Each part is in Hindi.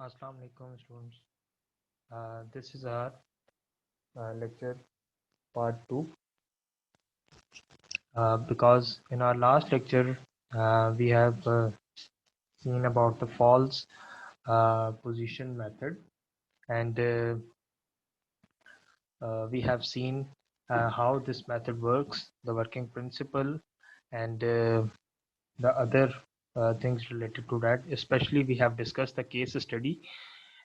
Assalamu alaikum students. This is our lecture part 2 because in our last lecture we have seen about the false position method, and we have seen how this method works, the working principle, and the other things related to that. Especially we have discussed the case study,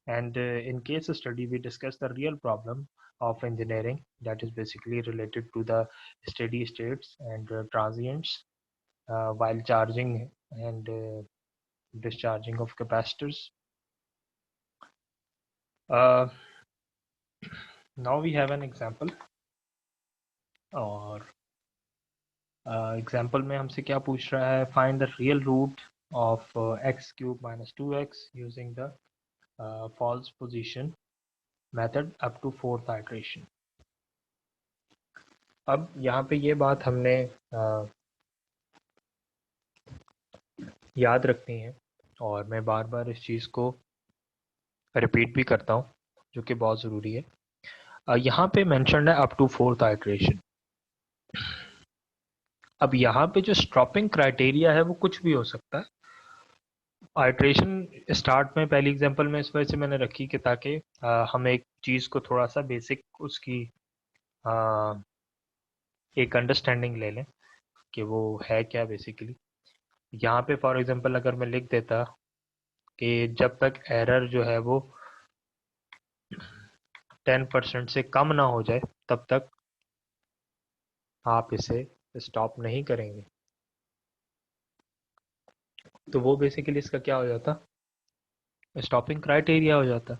and in case study we discussed the real problem of engineering, that is basically related to the steady states and transients while charging and discharging of capacitors. uh, Now we have an example, और एग्जाम्पल में हमसे क्या पूछ रहा है, find the real root of x cube minus 2x using the false position method up to fourth iteration. अब यहाँ पे ये बात हमने याद रखनी है, और मैं बार बार इस चीज़ को रिपीट भी करता हूँ, जो कि बहुत ज़रूरी है. यहाँ पे मेंशन्ड है अप टू फोर्थ आइट्रेशन. अब यहाँ पे जो स्टॉपिंग क्राइटेरिया है वो कुछ भी हो सकता है. आइट्रेशन स्टार्ट में पहली एग्जांपल में इस वजह से मैंने रखी कि ताकि हम एक चीज़ को थोड़ा सा बेसिक उसकी एक अंडरस्टैंडिंग ले लें कि वो है क्या बेसिकली. यहाँ पे फॉर एग्जांपल अगर मैं लिख देता कि जब तक एरर जो है वो 10% से कम ना हो जाए तब तक आप इसे स्टॉप नहीं करेंगे, तो वो बेसिकली इसका क्या हो जाता, स्टॉपिंग क्राइटेरिया हो जाता.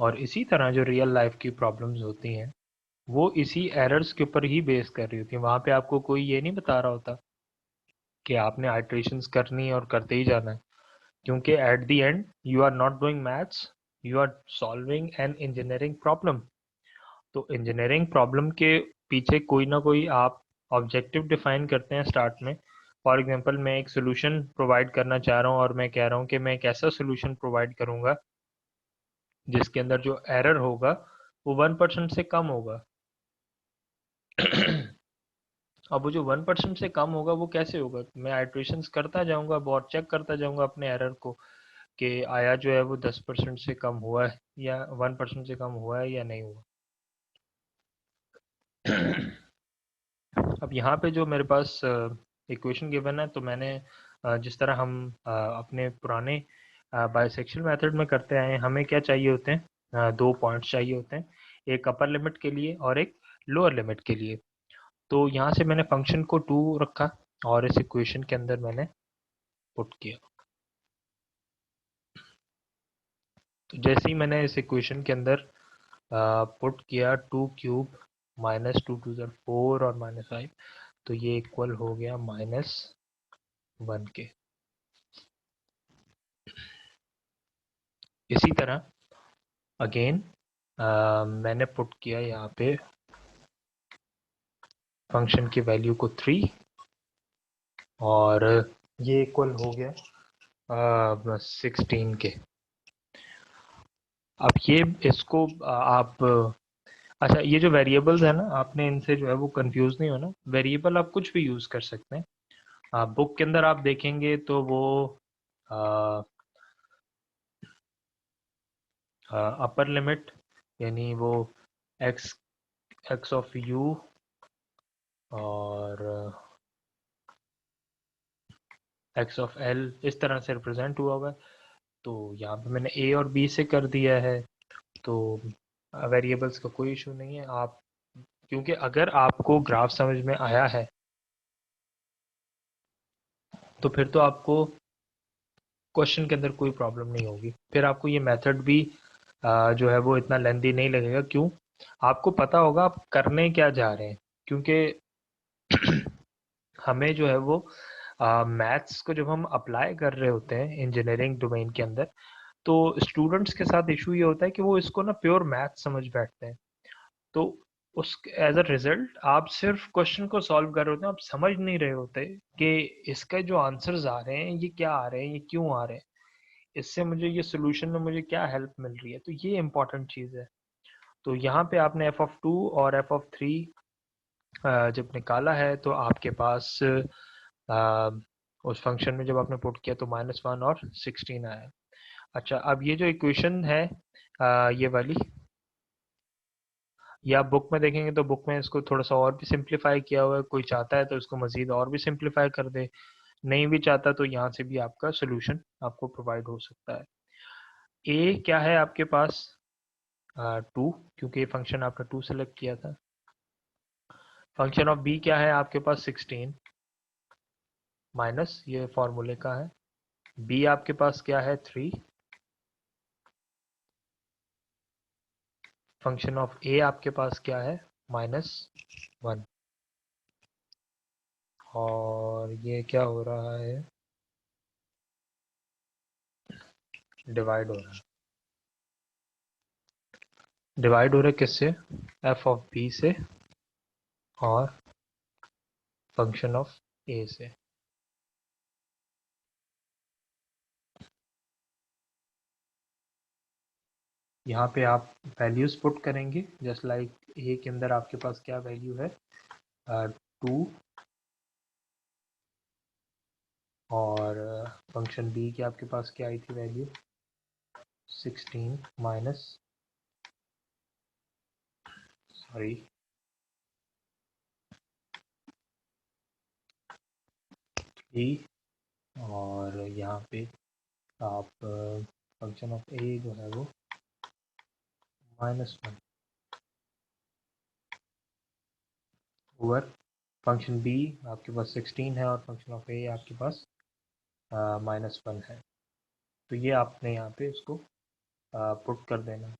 और इसी तरह जो रियल लाइफ की प्रॉब्लम्स होती हैं वो इसी एरर्स के ऊपर ही बेस कर रही होती है. वहाँ पे आपको कोई ये नहीं बता रहा होता कि आपने आइट्रेशंस करनी है और करते ही जाना है, क्योंकि at the end you are not doing maths, you are solving an engineering problem. तो इंजीनियरिंग प्रॉब्लम के पीछे कोई ना कोई आप ऑब्जेक्टिव डिफाइन करते हैं स्टार्ट में. फॉर एग्जांपल मैं एक सोल्यूशन प्रोवाइड करना चाह रहा हूँ और मैं कह रहा हूँ कि मैं एक ऐसा सोल्यूशन प्रोवाइड करूँगा जिसके अंदर जो एरर होगा वो 1% से कम होगा. अब वो जो 1% से कम होगा वो कैसे होगा, मैं आइट्रेशंस करता जाऊंगा और चेक करता जाऊंगा अपने एरर को कि आया जो है वो 10% से कम हुआ है या 1% से कम हुआ है या नहीं हुआ. अब यहाँ पे जो मेरे पास इक्वेशन गिवन है, तो मैंने जिस तरह हम अपने पुराने बाइसेक्शन मेथड में करते आए हैं, हमें क्या चाहिए होते हैं, दो पॉइंट्स चाहिए होते हैं, एक अपर लिमिट के लिए और एक लोअर लिमिट के लिए. तो यहाँ से मैंने फंक्शन को 2 रखा और इस इक्वेशन के अंदर मैंने पुट किया. तो जैसे ही मैंने इस इक्वेशन के अंदर पुट किया 2 क्यूब माइनस 2 टू ज़र 4 और माइनस 5, तो ये इक्वल हो गया -1 के. इसी तरह अगेन मैंने पुट किया यहाँ पे फंक्शन की वैल्यू को 3 और ये इक्वल हो गया 16 के. अब ये इसको आप अच्छा, ये जो वेरिएबल्स है ना, आपने इनसे जो है वो कंफ्यूज नहीं होना. वेरिएबल आप कुछ भी यूज कर सकते हैं. बुक के अंदर आप देखेंगे तो वो अपर लिमिट यानी वो एक्स एक्स ऑफ यू और एक्स ऑफ एल इस तरह से रिप्रेजेंट हुआ हुआ है. तो यहाँ पे मैंने ए और बी से कर दिया है, तो वेरिएबल्स का कोई इशू नहीं है. आप क्योंकि अगर आपको ग्राफ समझ में आया है तो फिर तो आपको क्वेश्चन के अंदर कोई प्रॉब्लम नहीं होगी. फिर आपको ये मेथड भी जो है वो इतना लेंदी नहीं लगेगा. क्यों, आपको पता होगा आप करने क्या जा रहे हैं. क्योंकि हमें जो है वो मैथ्स को जब हम अप्लाई कर रहे होते हैं इंजीनियरिंग डोमेन के अंदर, तो स्टूडेंट्स के साथ इशू ये होता है कि वो इसको ना प्योर मैथ समझ बैठते हैं. तो उस एज अ रिजल्ट आप सिर्फ क्वेश्चन को सॉल्व कर रहे होते हैं, आप समझ नहीं रहे होते कि इसके जो आंसर्स आ रहे हैं ये क्या आ रहे हैं, ये क्यों आ रहे हैं. इससे मुझे ये सोल्यूशन में मुझे क्या हेल्प मिल रही है, तो ये इंपॉर्टेंट चीज़ है। तो यहाँ पे आपने एफ ऑफ टू और एफ ऑफ थ्री जब निकाला है तो आपके पास उस फंक्शन में जब आपने पुट किया तो -1 और 16 आया। अच्छा, अब ये जो इक्वेशन है ये वाली, या बुक में देखेंगे तो बुक में इसको थोड़ा सा और भी सिंप्लीफाई किया हुआ है। कोई चाहता है तो इसको मजीद और भी सिंप्लीफाई कर दे, नहीं भी चाहता तो यहाँ से भी आपका सोल्यूशन आपको प्रोवाइड हो सकता है। ए क्या है आपके पास 2, क्योंकि ये फंक्शन आपने 2 सेलेक्ट किया था। फंक्शन ऑफ बी क्या है आपके पास 16 माइनस ये फॉर्मूले का है। बी आपके पास क्या है 3। फंक्शन ऑफ ए आपके पास क्या है -1। और ये क्या हो रहा है, डिवाइड हो रहा है। डिवाइड हो रहा है किससे, एफ ऑफ बी से और फंक्शन ऑफ ए से। यहाँ पे आप वैल्यूज पुट करेंगे जस्ट लाइक ए के अंदर आपके पास क्या वैल्यू है 2, और फंक्शन बी की आपके पास क्या आई थी वैल्यू 16 माइनस, सॉरी 3, और यहाँ पे आप फंक्शन ऑफ ए जो है वो -1 ओवर फंक्शन बी आपके पास 16 है और फंक्शन ऑफ ए आपके पास -1 है। तो ये आपने यहाँ पे इसको पुट कर देना।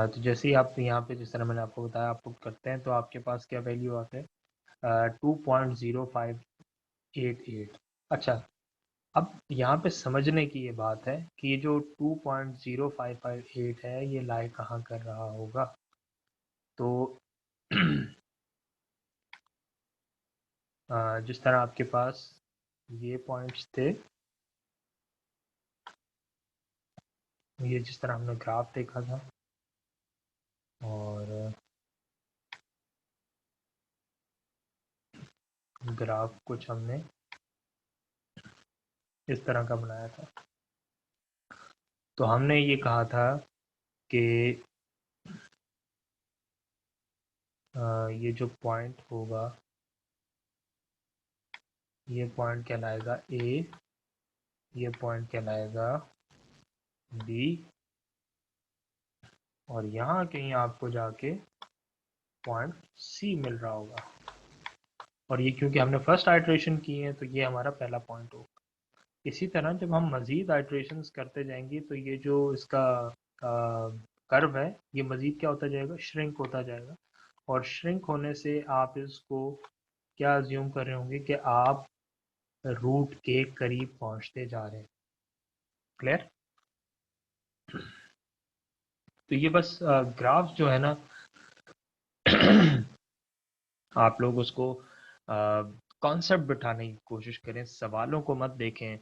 तो जैसे ही आप यहाँ पे जिस तरह मैंने आपको बताया आप पुट करते हैं तो आपके पास क्या वैल्यू आते हैं 2.0588। अच्छा, अब यहाँ पे समझने की ये बात है कि ये जो 2.0558 है ये लाई कहाँ कर रहा होगा। तो जिस तरह आपके पास ये पॉइंट्स थे, ये जिस तरह हमने ग्राफ देखा था, और ग्राफ कुछ हमने इस तरह का बनाया था। तो हमने ये कहा था कि ये जो पॉइंट होगा ये पॉइंट कहलाएगा ए, ये पॉइंट कहलाएगा बी, और यहाँ कहीं आपको जाके पॉइंट सी मिल रहा होगा। और ये क्योंकि हमने फर्स्ट आइट्रेशन की है तो ये हमारा पहला पॉइंट होगा। इसी तरह जब हम मज़ीद आइट्रेशंस करते जाएंगे तो ये जो इसका कर्व है ये मज़ीद क्या होता जाएगा, श्रिंक होता जाएगा। और श्रिंक होने से आप इसको क्या अज्यूम कर रहे होंगे कि आप रूट के करीब पहुंचते जा रहे हैं। क्लियर। तो ये बस ग्राफ जो है ना आप लोग उसको कॉन्सेप्ट बिठाने की कोशिश करें, सवालों को मत देखें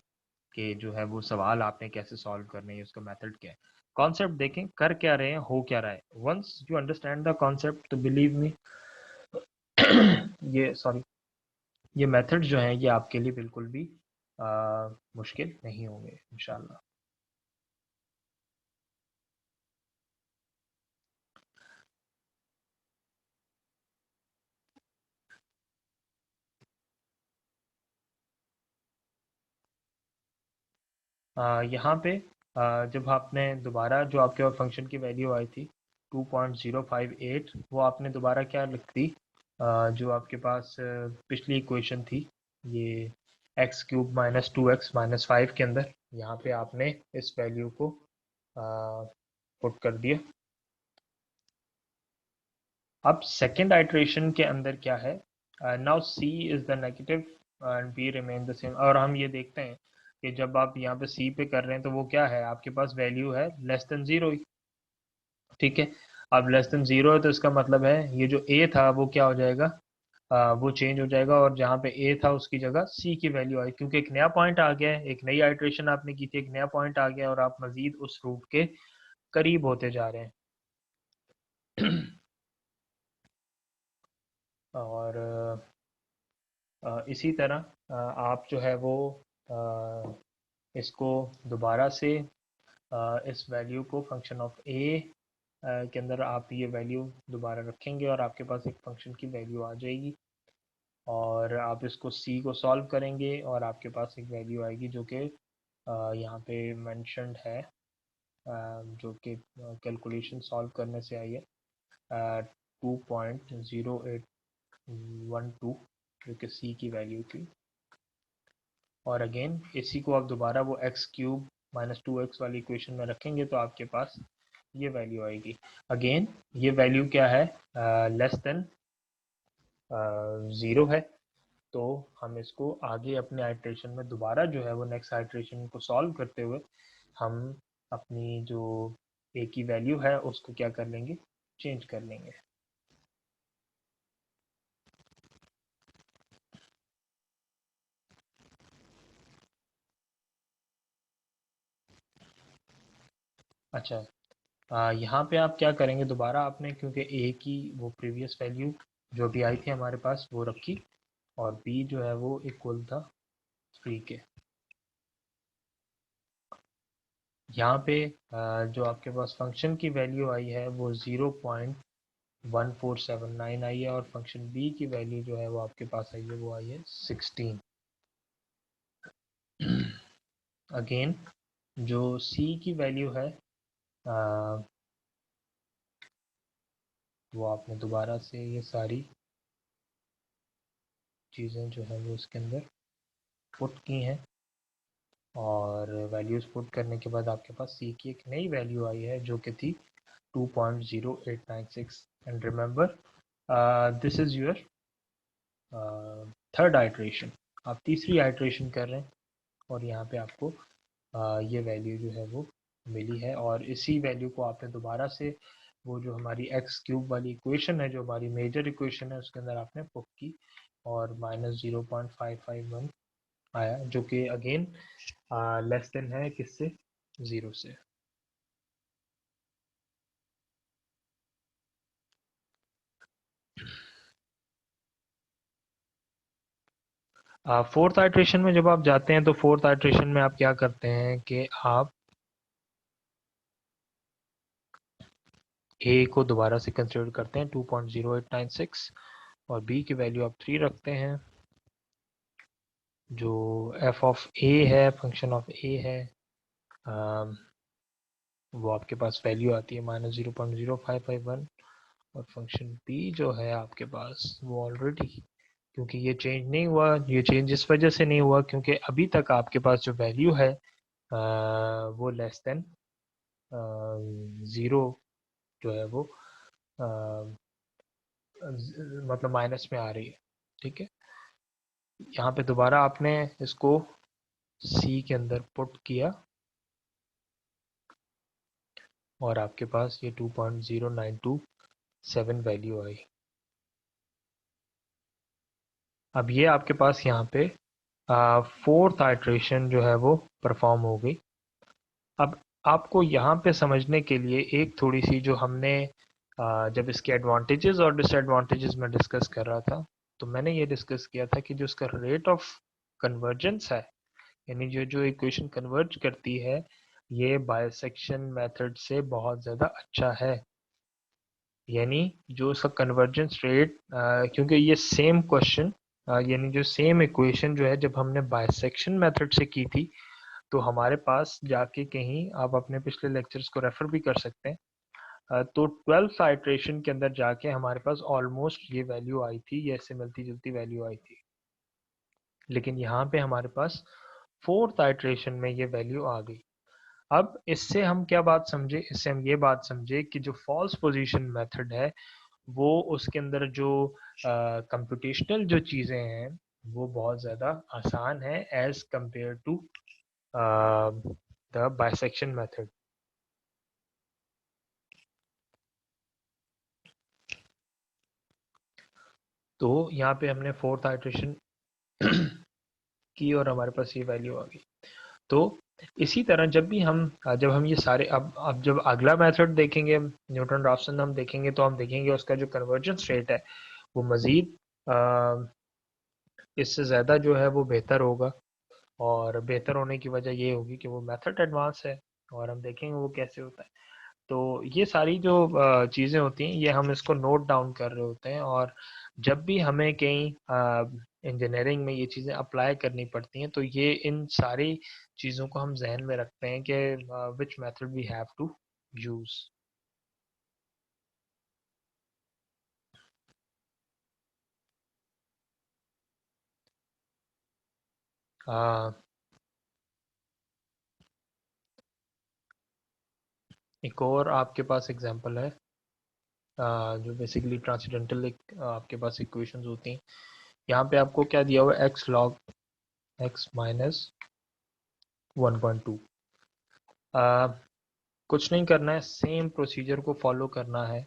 कि जो है वो सवाल आपने कैसे सॉल्व करने हैं, उसका मेथड क्या है। कॉन्सेप्ट देखें कर क्या रहे हैं, हो क्या रहा है। Once you understand the concept तो बिलीव मी ये सॉरी ये मेथड जो है ये आपके लिए बिल्कुल भी मुश्किल नहीं होंगे इंशाल्लाह। यहाँ पे जब आपने दोबारा जो आपके पास फंक्शन की वैल्यू आई थी 2.058, वो आपने दोबारा क्या लिख दी, जो आपके पास पिछली इक्वेशन थी ये x³ - 2x - 5 के अंदर, यहाँ पे आपने इस वैल्यू को पुट कर दिया। अब सेकेंड आइट्रेशन के अंदर क्या है, now c is the negative and b remain the same. और हम ये देखते हैं कि जब आप यहाँ पे c पे कर रहे हैं तो वो क्या है आपके पास वैल्यू है लेस देन 0 ही। ठीक है, अब लेस देन 0 है तो इसका मतलब है ये जो a था वो क्या हो जाएगा वो चेंज हो जाएगा और जहाँ पे ए था उसकी जगह सी की वैल्यू आई, क्योंकि एक नया पॉइंट आ गया है, एक नई आइट्रेशन आपने की थी, एक नया पॉइंट आ गया और आप मजीद उस रूट के करीब होते जा रहे हैं। और इसी तरह आप जो है वो अ, इसको दोबारा से इस वैल्यू को फंक्शन ऑफ ए के अंदर आप ये वैल्यू दोबारा रखेंगे और आपके पास एक फंक्शन की वैल्यू आ जाएगी और आप इसको सी को सॉल्व करेंगे और आपके पास एक वैल्यू आएगी जो कि यहाँ पे मेंशन्ड है, जो कि कैलकुलेशन सॉल्व करने से आई है 2.0812, जो कि सी की वैल्यू थी। और अगेन इसी को आप दोबारा वो एक्स क्यूब -2x वाली इक्वेशन में रखेंगे तो आपके पास ये वैल्यू आएगी। अगेन ये वैल्यू क्या है, लेस देन 0 है, तो हम इसको आगे अपने आइट्रेशन में दोबारा जो है वो नेक्स्ट आइट्रेशन को सॉल्व करते हुए हम अपनी जो ए की वैल्यू है उसको क्या कर लेंगे, चेंज कर लेंगे। अच्छा, यहाँ पे आप क्या करेंगे, दोबारा आपने क्योंकि ए की वो प्रीवियस वैल्यू जो भी आई थी हमारे पास वो रखी और बी जो है वो इक्वल था 3 के। यहाँ पे जो आपके पास फंक्शन की वैल्यू आई है वो 0.1479 आई है और फंक्शन बी की वैल्यू जो है वो आपके पास आई है वो आई है 16। अगेन जो सी की वैल्यू है वो आपने दोबारा से ये सारी चीज़ें जो है वो उसके अंदर पुट की हैं और वैल्यूज़ पुट करने के बाद आपके पास सी की एक नई वैल्यू आई है जो कि थी 2.0896। And remember this is your third iteration, आप तीसरी आइट्रेशन कर रहे हैं और यहाँ पे आपको ये वैल्यू जो है वो मिली है और इसी वैल्यू को आपने दोबारा से वो जो हमारी एक्स क्यूब वाली इक्वेशन है जो हमारी मेजर इक्वेशन है उसके अंदर आपने पुट की और -0.551 आया जो कि अगेन लेस देन है किससे, ज़ीरो से। फोर्थ आइट्रेशन में जब आप जाते हैं तो फोर्थ आइट्रेशन में आप क्या करते हैं कि आप ए को दोबारा से कंसिडर करते हैं 2.0896 और बी की वैल्यू आप 3 रखते हैं। जो एफ ऑफ ए है, फंक्शन ऑफ ए है, वो आपके पास वैल्यू आती है -0.0551 और फंक्शन बी जो है आपके पास वो ऑलरेडी, क्योंकि ये चेंज नहीं हुआ, ये चेंज इस वजह से नहीं हुआ क्योंकि अभी तक आपके पास जो वैल्यू है वो लेस देन ज़ीरो जो है वो मतलब माइनस में आ रही है। ठीक है, यहाँ पे दोबारा आपने इसको सी के अंदर पुट किया और आपके पास ये 2.0927 वैल्यू आई। अब ये आपके पास यहाँ पे फोर्थ आइट्रेशन जो है वो परफॉर्म हो गई। अब आपको यहाँ पे समझने के लिए एक थोड़ी सी जो हमने जब इसके एडवांटेजेस और डिसएडवांटेजेस में डिस्कस कर रहा था तो मैंने ये डिस्कस किया था कि जो इसका रेट ऑफ कन्वर्जेंस है, यानी जो जो इक्वेशन कन्वर्ज करती है, ये बाइसेक्शन मेथड से बहुत ज़्यादा अच्छा है। यानी जो उसका कन्वर्जेंस रेट, क्योंकि ये सेम क्वेश्चन यानी जो सेम इक्वेशन जो है जब हमने बाइसेक्शन मेथड से की थी तो हमारे पास जाके कहीं आप अपने पिछले लेक्चर्स को रेफर भी कर सकते हैं, तो 12th आइट्रेशन के अंदर जाके हमारे पास ऑलमोस्ट ये वैल्यू आई थी, ये ऐसे मिलती जुलती वैल्यू आई थी। लेकिन यहाँ पे हमारे पास फोर्थ आइट्रेशन में ये वैल्यू आ गई। अब इससे हम क्या बात समझे, इससे हम ये बात समझे कि जो फॉल्स पोजीशन मेथड है वो उसके अंदर जो कंप्यूटेशनल जो चीज़ें हैं वो बहुत ज़्यादा आसान है as compare to the bisection method. तो यहाँ पे हमने फोर्थ आइट्रेशन की और हमारे पास ये वैल्यू आ गई। तो इसी तरह जब हम ये सारे अब जब अगला मेथड देखेंगे, न्यूटन राफसन हम देखेंगे, तो हम देखेंगे उसका जो कन्वर्जेंस रेट है वो मज़ीद इससे ज़्यादा जो है वो बेहतर होगा। और बेहतर होने की वजह ये होगी कि वो मेथड एडवांस है, और हम देखेंगे वो कैसे होता है। तो ये सारी जो चीज़ें होती हैं, ये हम इसको नोट डाउन कर रहे होते हैं, और जब भी हमें कहीं इंजीनियरिंग में ये चीज़ें अप्लाई करनी पड़ती हैं, तो ये इन सारी चीज़ों को हम जहन में रखते हैं कि which method we have to use. एक और आपके पास एग्जांपल है, जो बेसिकली ट्रांसेंडेंटल आपके पास इक्वेशंस होती हैं। यहाँ पे आपको क्या दिया हुआ है, एक्स लॉग एक्स माइनस 1.2। कुछ नहीं करना है, सेम प्रोसीजर को फॉलो करना है।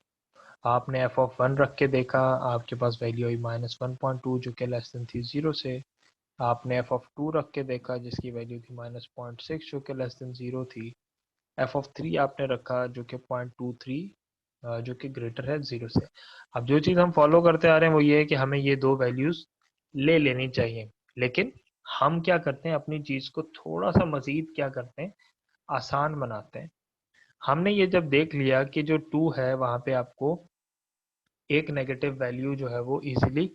आपने एफ ऑफ वन रख के देखा, आपके पास वैल्यू आई -1.2 जो कि लेस देन थी 0 से। आपने एफ ऑफ टू रख के देखा जिसकी वैल्यू थी -0.6 जो कि लेस देन 0 थी। एफ ऑफ थ्री आपने रखा जो कि 0.23 जो कि ग्रेटर है 0 से। अब जो चीज़ हम फॉलो करते आ रहे हैं वो ये है कि हमें ये दो वैल्यूज़ ले लेनी चाहिए, लेकिन हम क्या करते हैं, अपनी चीज़ को थोड़ा सा मज़ीद क्या करते हैं, आसान बनाते हैं। हमने ये जब देख लिया कि जो टू है वहाँ पे आपको एक नेगेटिव वैल्यू जो है वो इजीली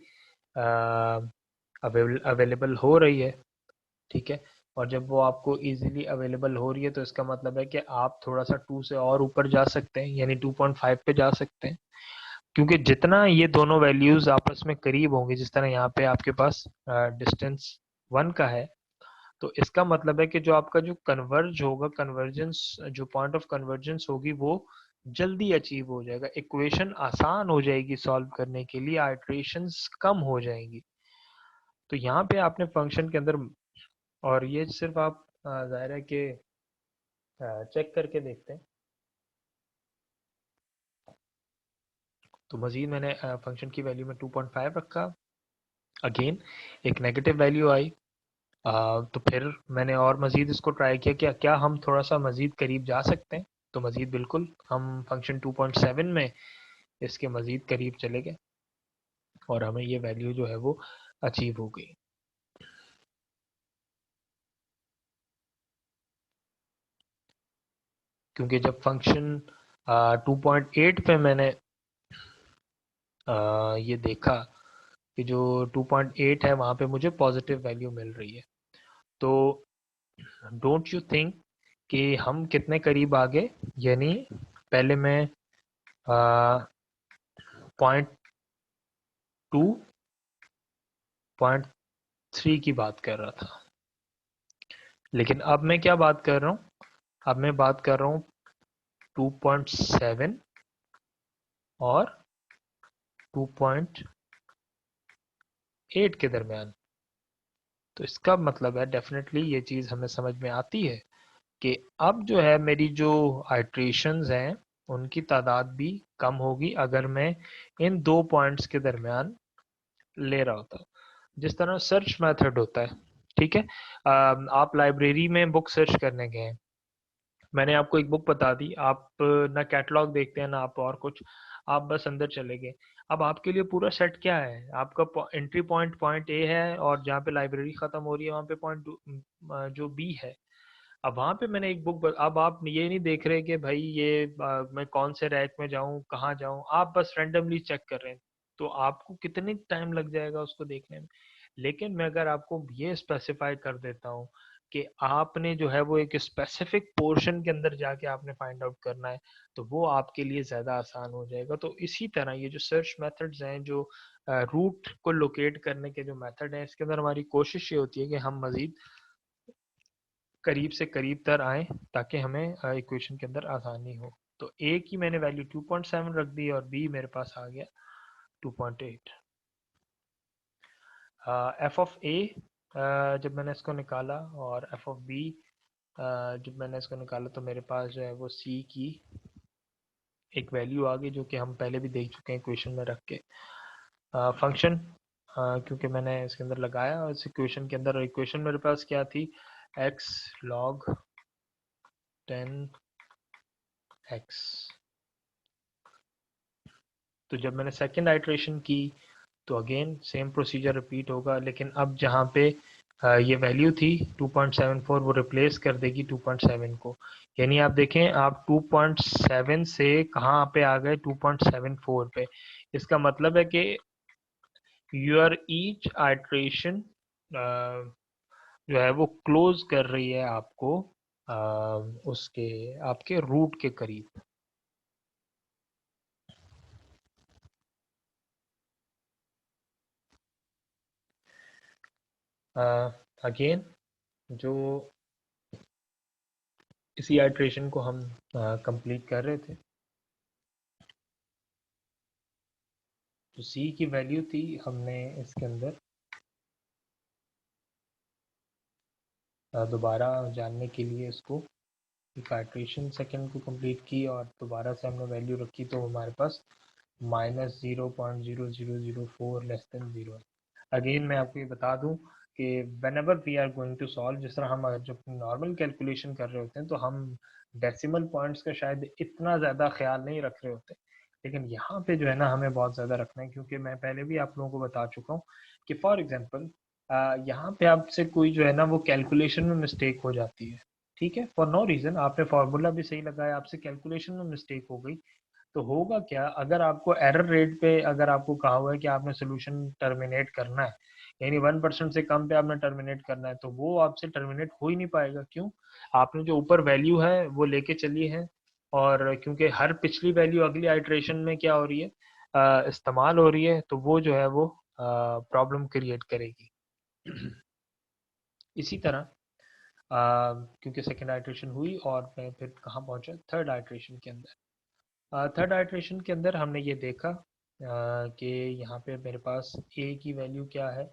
अवेलेबल हो रही है, ठीक है। और जब वो आपको इजीली अवेलेबल हो रही है तो इसका मतलब है कि आप थोड़ा सा टू से और ऊपर जा सकते हैं, यानी 2.5 पे जा सकते हैं। क्योंकि जितना ये दोनों वैल्यूज आपस में करीब होंगे, जिस तरह यहाँ पे आपके पास डिस्टेंस 1 का है, तो इसका मतलब है कि जो आपका जो कन्वर्ज होगा, कन्वर्जेंस जो पॉइंट ऑफ कन्वर्जेंस होगी वो जल्दी अचीव हो जाएगा, इक्वेशन आसान हो जाएगी सॉल्व करने के लिए, आइट्रेशंस कम हो जाएंगी। तो यहाँ पे आपने फंक्शन के अंदर, और ये सिर्फ आप जाहिर है कि चेक करके देखते हैं। तो मजीद मैंने फंक्शन की वैल्यू में 2.5 रखा, अगेन एक नेगेटिव वैल्यू आई। तो फिर मैंने और मजीद इसको ट्राई किया, क्या हम थोड़ा सा मजीद करीब जा सकते हैं। तो मजीद बिल्कुल हम फंक्शन 2.7 में इसके मजीद करीब चले गए, और हमें ये वैल्यू जो है वो अचीव हो गई। क्योंकि जब फंक्शन 2.8 पे मैंने ये देखा कि जो 2.8 है वहाँ पे मुझे पॉजिटिव वैल्यू मिल रही है, तो डोंट यू थिंक कि हम कितने करीब आ गए। यानी पहले मैं 0.2 0.3 की बात कर रहा था, लेकिन अब मैं क्या बात कर रहा हूँ, अब मैं बात कर रहा हूँ 2.7 और 2.8 के दरमियान। तो इसका मतलब है डेफिनेटली ये चीज़ हमें समझ में आती है कि अब जो है मेरी जो आइट्रेशंस हैं उनकी तादाद भी कम होगी अगर मैं इन दो पॉइंट्स के दरमियान ले रहा होता। जिस तरह सर्च मेथड होता है, ठीक है। आप लाइब्रेरी में बुक सर्च करने गए हैं, मैंने आपको एक बुक बता दी, आप ना कैटलॉग देखते हैं ना आप और कुछ, आप बस अंदर चले गए। अब आपके लिए पूरा सेट क्या है, आपका एंट्री पॉइंट पॉइंट ए है, और जहाँ पे लाइब्रेरी खत्म हो रही है वहाँ पे पॉइंट जो बी है। अब वहाँ पे मैंने एक बुक, अब आप ये नहीं देख रहे कि भाई ये मैं कौन से रैक में जाऊँ, कहाँ जाऊँ, आप बस रेंडमली चेक कर रहे हैं। तो आपको कितनी टाइम लग जाएगा उसको देखने में। लेकिन मैं अगर आपको ये स्पेसिफाई कर देता हूँ कि आपने जो है वो एक स्पेसिफिक पोर्शन के अंदर जाके आपने फाइंड आउट करना है, तो वो आपके लिए ज़्यादा आसान हो जाएगा। तो इसी तरह ये जो सर्च मेथड्स हैं, जो रूट को लोकेट करने के जो मेथड हैं, इसके अंदर हमारी कोशिश ये होती है कि हम मज़ीद करीब से करीब तर आए, ताकि हमें इक्वेशन के अंदर आसानी हो। तो ए की मैंने वैल्यू 2.7 रख दी और बी मेरे पास आ गया 2.8। एफ ऑफ ए जब मैंने इसको निकाला, और एफ ऑफ बी जब मैंने इसको निकाला, तो मेरे पास जो है वो सी की एक वैल्यू आ गई जो कि हम पहले भी देख चुके हैं इक्वेशन में रख के। फंक्शन क्योंकि मैंने इसके अंदर लगाया और इस इक्वेशन के अंदर, इक्वेशन मेरे पास क्या थी, x log 10x। तो जब मैंने सेकेंड आइट्रेशन की तो अगेन सेम प्रोसीजर रिपीट होगा, लेकिन अब जहाँ पे ये वैल्यू थी 2.74 वो रिप्लेस कर देगी 2.7 को। यानी आप देखें, आप 2.7 से कहाँ पे आ गए, 2.74 पे। इसका मतलब है कि योर ईच आइट्रेशन जो है वो क्लोज कर रही है आपको उसके आपके रूट के करीब। अगेन जो इसी आइट्रेशन को हम कंप्लीट कर रहे थे, तो सी की वैल्यू थी, हमने इसके अंदर दोबारा जानने के लिए इसको एक आइट्रेशन सेकेंड को कंप्लीट की और दोबारा से हमने वैल्यू रखी, तो हमारे पास -0.0004 लेस देन 0 है। अगेन मैं आपको ये बता दूं कि whenever we are going to solve, जिस तरह हम जब नॉर्मल कैलकुलेशन कर रहे होते हैं तो हम डेसिमल पॉइंट्स का शायद इतना ज़्यादा ख्याल नहीं रख रहे होते, लेकिन यहाँ पे जो है ना हमें बहुत ज़्यादा रखना है, क्योंकि मैं पहले भी आप लोगों को बता चुका हूँ कि फॉर एग्जांपल यहाँ पे आपसे कोई जो है ना वो कैलकुलेशन में मिस्टेक हो जाती है, ठीक है, फॉर नो रीज़न, आपने फार्मूला भी सही लगाया, आपसे कैलकुलेशन में मिस्टेक हो गई, तो होगा क्या, अगर आपको एरर रेट पे अगर आपको कहा हुआ है कि आपने सोल्यूशन टर्मिनेट करना है, यानी 1% से कम पे आपने टर्मिनेट करना है, तो वो आपसे टर्मिनेट हो ही नहीं पाएगा। क्यों? आपने जो ऊपर वैल्यू है वो लेके चली है, और क्योंकि हर पिछली वैल्यू अगली आइट्रेशन में क्या हो रही है, इस्तेमाल हो रही है, तो वो जो है वो प्रॉब्लम क्रिएट करेगी। इसी तरह क्योंकि सेकेंड आइट्रेशन हुई और मैं फिर कहाँ पहुंचा, थर्ड आइट्रेशन के अंदर। थर्ड आइट्रेशन के अंदर हमने ये देखा कि यहाँ पे मेरे पास a की वैल्यू क्या है,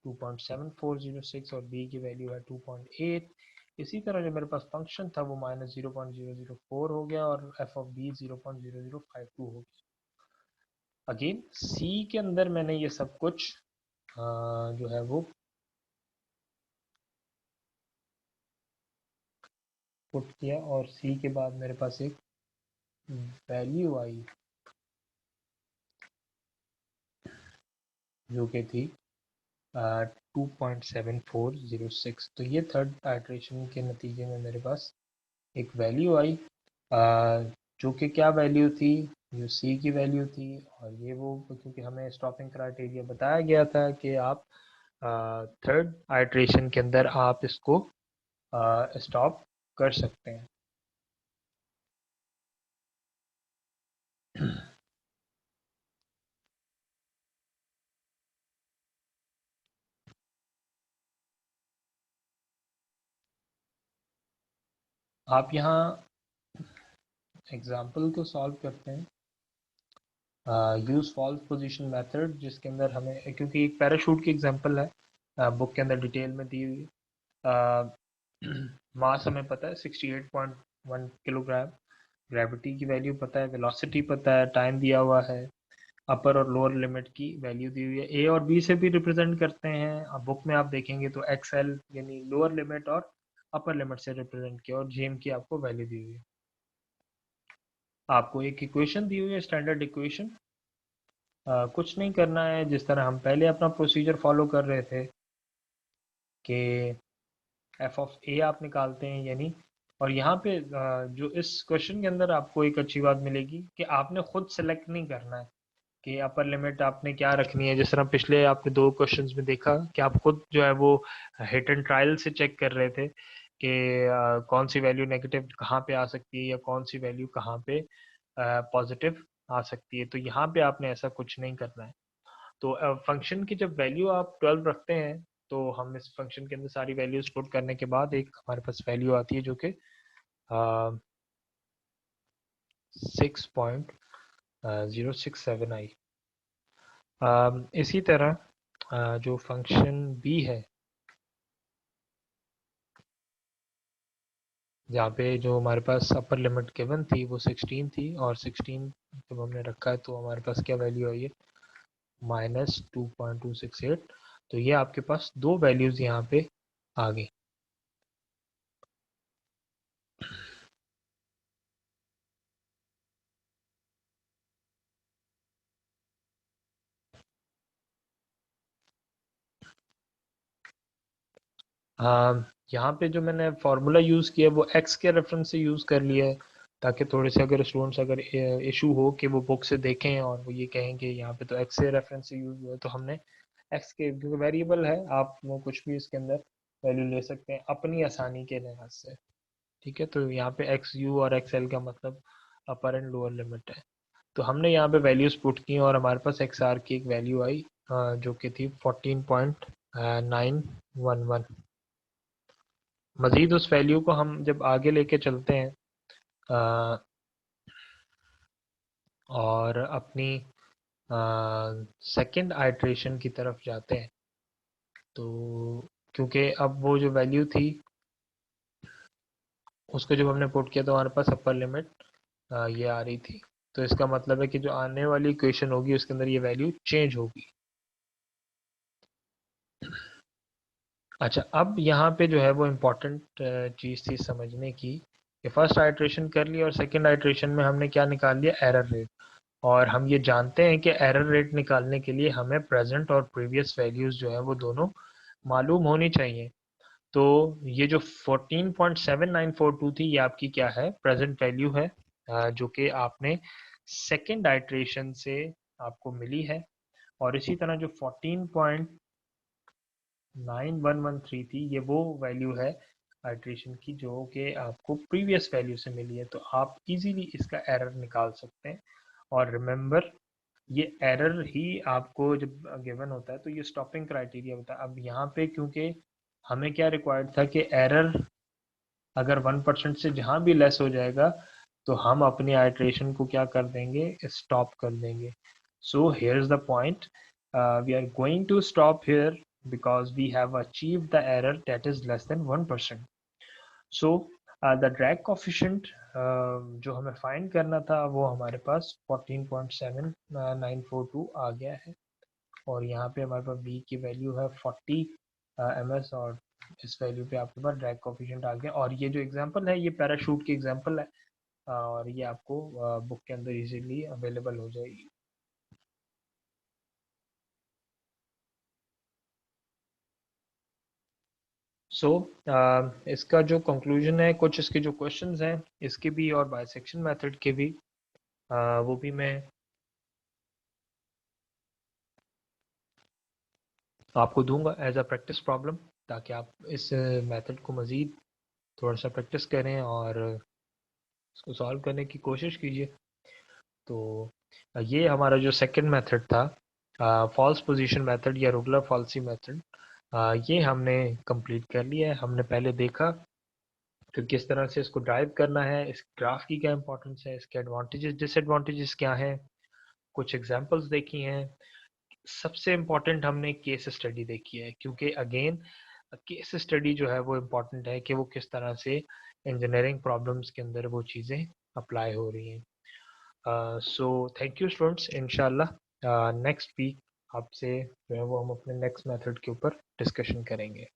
2.7406, और b की वैल्यू है 2.8। इसी तरह जो मेरे पास फंक्शन था वो -0.004 हो गया और f ऑफ b 0.0052 हो गया। अगेन c के अंदर मैंने ये सब कुछ जो है वो पुट किया, और c के बाद मेरे पास एक वैल्यू आई जो कि थी 2.7406। तो ये थर्ड आइट्रेशन के नतीजे में मेरे पास एक वैल्यू आई, जो कि क्या वैल्यू थी, जो सी की वैल्यू थी, और ये वो क्योंकि हमें स्टॉपिंग क्राइटेरिया बताया गया था कि आप थर्ड आइट्रेशन के अंदर आप इसको स्टॉप कर सकते हैं। आप यहाँ एग्जाम्पल को सॉल्व करते हैं, यूज फॉल्स पोजीशन मेथड, जिसके अंदर हमें, क्योंकि एक पैराशूट की एग्जांपल है, बुक के अंदर डिटेल में दी हुई है। मास हमें पता है 68.1 किलोग्राम, ग्रेविटी की वैल्यू पता है, वेलोसिटी पता है, टाइम दिया हुआ है, अपर और लोअर लिमिट की वैल्यू दी हुई है, ए और बी से भी रिप्रेजेंट करते हैं। अब बुक में आप देखेंगे तो एक्सएल यानी लोअर लिमिट और अपर लिमिट से रिप्रेजेंट किया, और जेम की आपको वैल्यू दी हुई है। आपको एक इक्वेशन दी हुई है, स्टैंडर्ड इक्वेशन। कुछ नहीं करना है, जिस तरह हम पहले अपना प्रोसीजर फॉलो कर रहे थे कि एफ ऑफ ए आप निकालते हैं, यानी, और यहाँ पे जो इस क्वेश्चन के अंदर आपको एक अच्छी बात मिलेगी कि आपने खुद सेलेक्ट नहीं करना है कि अपर लिमिट आपने क्या रखनी है। जिस तरह पिछले आपने दो क्वेश्चंस में देखा कि आप खुद जो है वो हिट एंड ट्रायल से चेक कर रहे थे कि कौन सी वैल्यू नेगेटिव कहाँ पे आ सकती है या कौन सी वैल्यू कहाँ पे पॉजिटिव आ सकती है। तो यहाँ पे आपने ऐसा कुछ नहीं करना है। तो फंक्शन की जब वैल्यू आप 12 रखते हैं, तो हम इस फंक्शन के अंदर सारी वैल्यूज पुट करने के बाद एक हमारे पास वैल्यू आती है जो कि 6.067 आई। इसी तरह जो फंक्शन बी है, जहाँ पे जो हमारे पास अपर लिमिट गिवन थी वो 16 थी, और 16 जब हमने रखा है तो हमारे पास क्या वैल्यू आई है, -2.268। तो ये आपके पास दो वैल्यूज यहाँ पे आ गई। यहाँ पे जो मैंने फार्मूला यूज़ किया वो एक्स के रेफरेंस से यूज़ कर लिया है, ताकि थोड़े से अगर स्टूडेंट्स अगर इशू हो कि वो बुक से देखें और वो ये कहें कि यहाँ पे तो एक्स के रेफरेंस से यूज़ हुआ है, तो हमने एक्स के, क्योंकि वेरिएबल है, आप वो कुछ भी इसके अंदर वैल्यू ले सकते हैं अपनी आसानी के लिहाज से। ठीक है, तो यहाँ पे एक्स यू और एक्स एल का मतलब अपर एंड लोअर लिमिट है। तो हमने यहाँ पे वैल्यूज पुट की और हमारे पास एक्स आर की एक वैल्यू आई, जो कि थी 14.911। मजीद उस वैल्यू को हम जब आगे लेके चलते हैं अ, और अपनी सेकंड आइट्रेशन की तरफ जाते हैं, तो क्योंकि अब वो जो वैल्यू थी उसको जब हमने पुट किया तो हमारे पास अपर लिमिट ये आ रही थी। तो इसका मतलब है कि जो आने वाली इक्वेशन होगी उसके अंदर ये वैल्यू चेंज होगी। अच्छा, अब यहाँ पे जो है वो इम्पोर्टेंट चीज़ थी समझने की कि फर्स्ट आइट्रेशन कर लिया और सेकंड आइट्रेशन में हमने क्या निकाल लिया, एरर रेट। और हम ये जानते हैं कि एरर रेट निकालने के लिए हमें प्रेजेंट और प्रीवियस वैल्यूज जो है वो दोनों मालूम होनी चाहिए। तो ये जो 14.7942 थी ये आपकी क्या है, प्रेजेंट वैल्यू है, जो कि आपने सेकेंड आइट्रेशन से आपको मिली है। और इसी तरह जो 14.9113 थी ये वो वैल्यू है आइट्रेशन की जो कि आपको प्रीवियस वैल्यू से मिली है। तो आप इजीली इसका एरर निकाल सकते हैं। और रिमेंबर, ये एरर ही आपको जब गिवन होता है तो ये स्टॉपिंग क्राइटेरिया होता है। अब यहाँ पे क्योंकि हमें क्या रिक्वायर्ड था कि एरर अगर 1% से जहाँ भी लेस हो जाएगा तो हम अपनी आइट्रेशन को क्या कर देंगे, स्टॉप कर देंगे। So here is the point, we are going to stop here because we have achieved the error that is less than 1%. So the drag coefficient जो हमें फाइंड करना था वो हमारे पास 14.7942 आ गया है। और यहाँ पे हमारे पास v की वैल्यू है 40 ms, और इस वैल्यू पे आपके पास ड्रैग कोफिशिएंट आ गया। और ये जो एग्जांपल है ये पैराशूट की एग्जांपल है, और ये आपको बुक के अंदर इजीली अवेलेबल हो जाएगी। सो इसका जो कंक्लूजन है, कुछ इसके जो क्वेश्चंस हैं इसके भी और बाइसेक्शन मेथड के भी, वो भी मैं आपको दूंगा एज अ प्रैक्टिस प्रॉब्लम, ताकि आप इस मेथड को मज़ीद थोड़ा सा प्रैक्टिस करें और इसको सॉल्व करने की कोशिश कीजिए। तो ये हमारा जो सेकंड मेथड था, फॉल्स पोजीशन मेथड या रेगुलर फॉल्सी मेथड, ये हमने कंप्लीट कर लिया है। हमने पहले देखा कि किस तरह से इसको ड्राइव करना है, इस ग्राफ की क्या इंपॉर्टेंस है, इसके एडवांटेजेस डिसएडवांटेजेस क्या हैं, कुछ एग्जांपल्स देखी हैं। सबसे इम्पोर्टेंट हमने केस स्टडी देखी है, क्योंकि अगेन केस स्टडी जो है वो इम्पोर्टेंट है कि वो किस तरह से इंजीनियरिंग प्रॉब्लम्स के अंदर वो चीज़ें अप्लाई हो रही हैं। सो थैंक यू स्टूडेंट्स, इंशाल्लाह नेक्स्ट वीक आपसे जो है वो हम अपने नेक्स्ट मेथड के ऊपर डिस्कशन करेंगे।